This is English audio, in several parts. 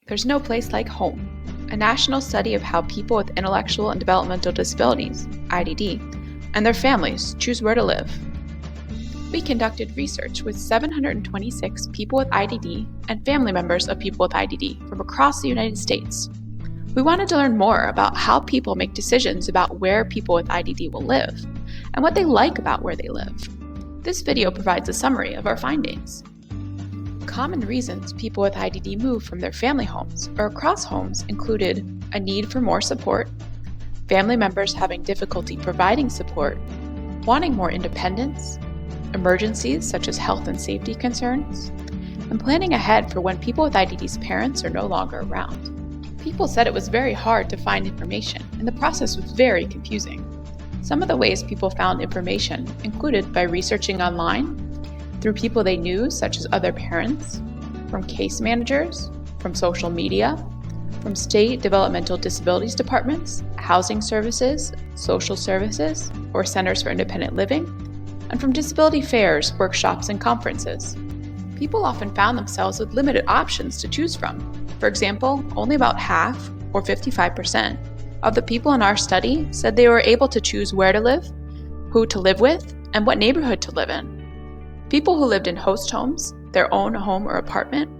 There's no place like home, a national study of how people with intellectual and developmental disabilities, IDD, and their families choose where to live. We conducted research with 726 people with IDD and family members of people with IDD from across the United States. We wanted to learn more about how people make decisions about where people with IDD will live and what they like about where they live. This video provides a summary of our findings. Common reasons people with IDD move from their family homes or across homes included a need for more support, family members having difficulty providing support, wanting more independence, emergencies such as health and safety concerns, and planning ahead for when people with IDD's parents are no longer around. People said it was very hard to find information, and the process was very confusing. Some of the ways people found information included by researching online, through people they knew, such as other parents, from case managers, from social media, from state developmental disabilities departments, housing services, social services, or centers for independent living, and from disability fairs, workshops, and conferences. People often found themselves with limited options to choose from. For example, only about half, or 55%, of the people in our study said they were able to choose where to live, who to live with, and what neighborhood to live in. People who lived in host homes, their own home or apartment,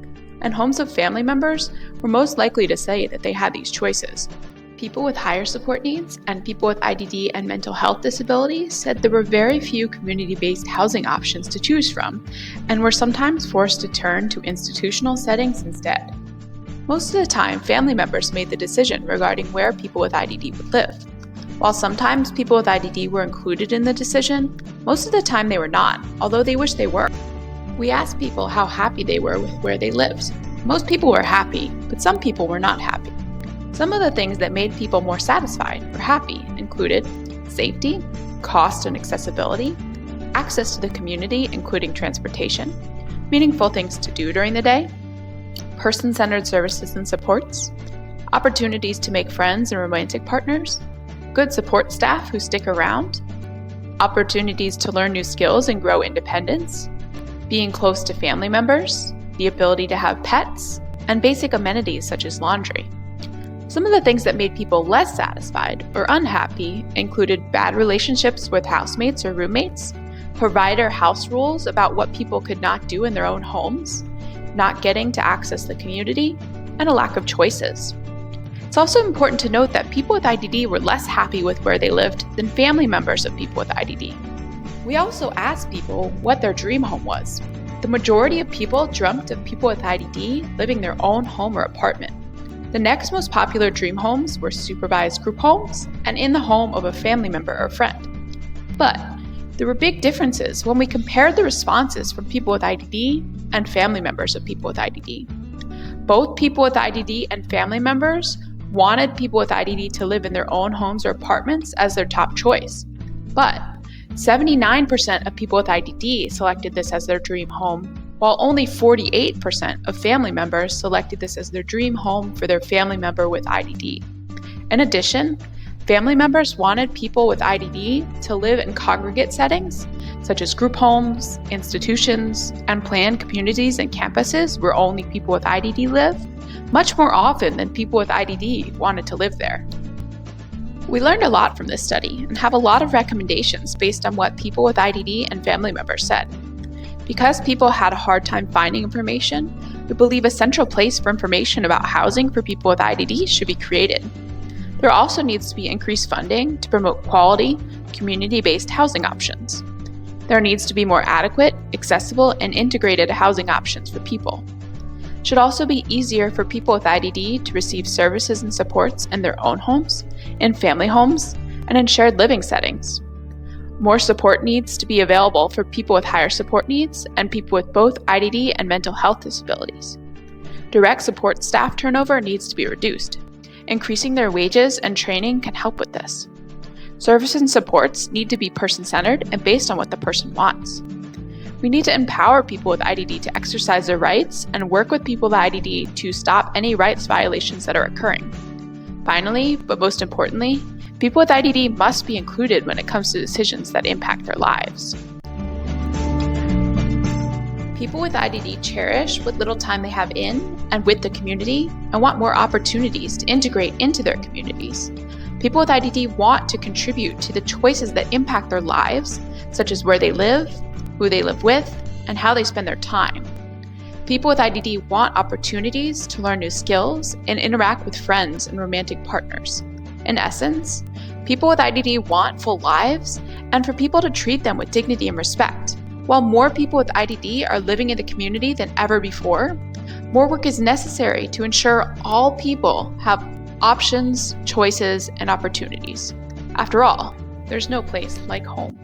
and homes of family members were most likely to say that they had these choices. People with higher support needs and people with IDD and mental health disabilities said there were very few community-based housing options to choose from and were sometimes forced to turn to institutional settings instead. Most of the time, family members made the decision regarding where people with IDD would live. While sometimes people with IDD were included in the decision, most of the time they were not, although they wished they were. We asked people how happy they were with where they lived. Most people were happy, but some people were not happy. Some of the things that made people more satisfied or happy included safety, cost and accessibility, access to the community including transportation, meaningful things to do during the day, person-centered services and supports, opportunities to make friends and romantic partners, good support staff who stick around, opportunities to learn new skills and grow independence, being close to family members, the ability to have pets, and basic amenities such as laundry. Some of the things that made people less satisfied or unhappy included bad relationships with housemates or roommates, provider house rules about what people could not do in their own homes, not getting to access the community, and a lack of choices. It's also important to note that people with IDD were less happy with where they lived than family members of people with IDD. We also asked people what their dream home was. The majority of people dreamt of people with IDD living their own home or apartment. The next most popular dream homes were supervised group homes and in the home of a family member or friend. But there were big differences when we compared the responses from people with IDD and family members of people with IDD. Both people with IDD and family members wanted people with IDD to live in their own homes or apartments as their top choice. But 79% of people with IDD selected this as their dream home, while only 48% of family members selected this as their dream home for their family member with IDD. In addition, family members wanted people with IDD to live in congregate settings, such as group homes, institutions, and planned communities and campuses where only people with IDD live, much more often than people with IDD wanted to live there. We learned a lot from this study and have a lot of recommendations based on what people with IDD and family members said. Because people had a hard time finding information, we believe a central place for information about housing for people with IDD should be created. There also needs to be increased funding to promote quality, community-based housing options. There needs to be more adequate, accessible, and integrated housing options for people. It should also be easier for people with IDD to receive services and supports in their own homes, in family homes, and in shared living settings. More support needs to be available for people with higher support needs and people with both IDD and mental health disabilities. Direct support staff turnover needs to be reduced. Increasing their wages and training can help with this. Services and supports need to be person-centered and based on what the person wants. We need to empower people with IDD to exercise their rights and work with people with IDD to stop any rights violations that are occurring. Finally, but most importantly, people with IDD must be included when it comes to decisions that impact their lives. People with IDD cherish what little time they have in and with the community and want more opportunities to integrate into their communities. People with IDD want to contribute to the choices that impact their lives, such as where they live, who they live with, and how they spend their time. People with IDD want opportunities to learn new skills and interact with friends and romantic partners. In essence, people with IDD want full lives and for people to treat them with dignity and respect. While more people with IDD are living in the community than ever before, more work is necessary to ensure all people have options, choices, and opportunities. After all, there's no place like home.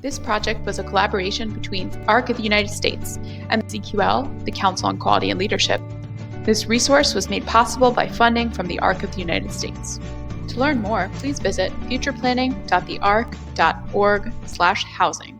This project was a collaboration between ARC of the United States and CQL, the Council on Quality and Leadership. This resource was made possible by funding from the ARC of the United States. To learn more, please visit futureplanning.thearc.org/housing.